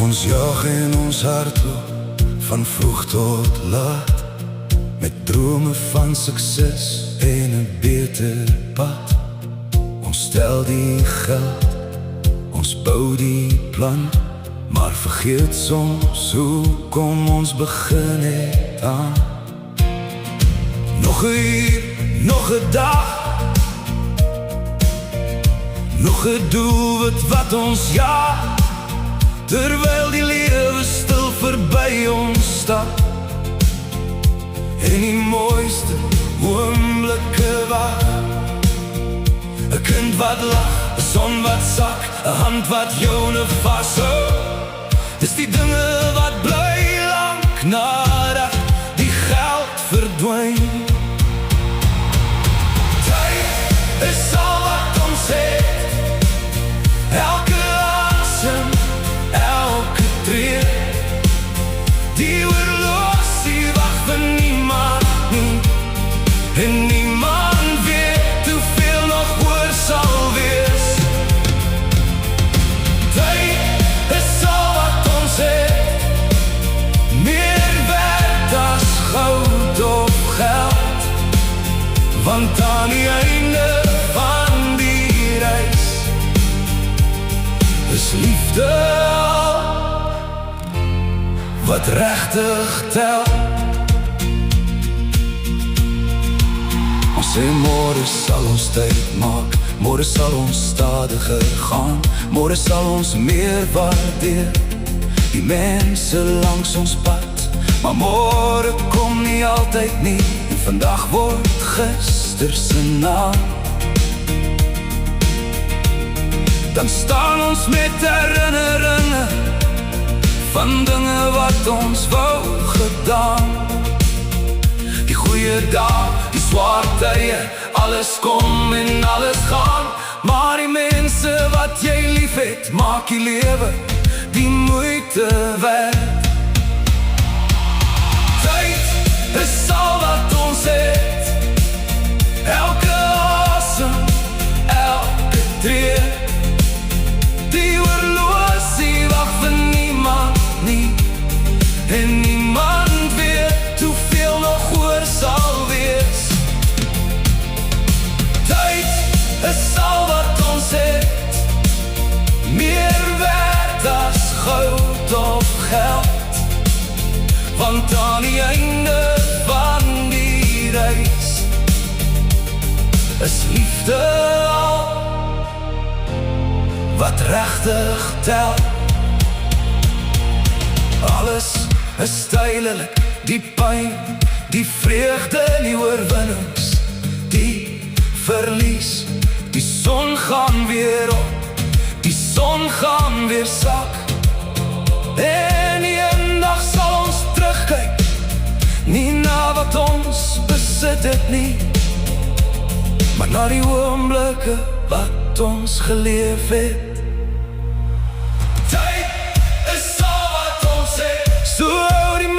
Ons jag in ons hart op, van vroeg tot laat, met drome van sukses en 'n beter pad. Ons stel die geld, ons bou die plan, maar vergeet soms hoe kom ons begin het aan. Nog 'n uur, nog 'n dag, nog 'n doelwit wat ons jaag, terwyl die lewe stil verby ons stap. En die mooiste oomblikke wag, 'n kind wat lag, 'n son wat sak, 'n hand wat joune vashou. Dis die dinge wat bly lank nadat die geld verdwyn. Tyd is al wat ons het, elke asem, elke tree. Die oorlosie wag vir niemand nie, en niemand weet hoeveel nog oor sal wees. Tyd is al wat ons het, meer werd as goud of geld. Want aan die einde van die reis is liefde al wat regtig tel. Ons sê môre sal ons tyd maak, môre sal ons stadiger gaan, môre sal ons meer waardeer die mense langs ons pad. Maar môre kom nie altyd nie, en vandag word gister se naam. Dan staan ons met herinneringe van dinge wat ons wou gedaan. Die goeie dae, die swaar tye, alles kom en alles gaan, maar die mense wat jy lief het, maak die lewe die moeite werd. Tyd is al wat ons het, elke asem, elke tree. Die oorlosie wag vir niemand nie, en niemand weet hoeveel nog oor sal wees. Tyd is al wat ons het, meer werd as goud of geld. Want aan die einde van die reis is liefde al wat regtig tel. Alles is tydelik, die pyn, die vreugde, die oorwinnings, die verlies. Die son gaan weer op, die son gaan weer sak, en eendag sal ons terugkyk, nie na wat ons besit het nie, maar na die oomblikke wat ons geleef het. Tyd is al wat ons het, so hou die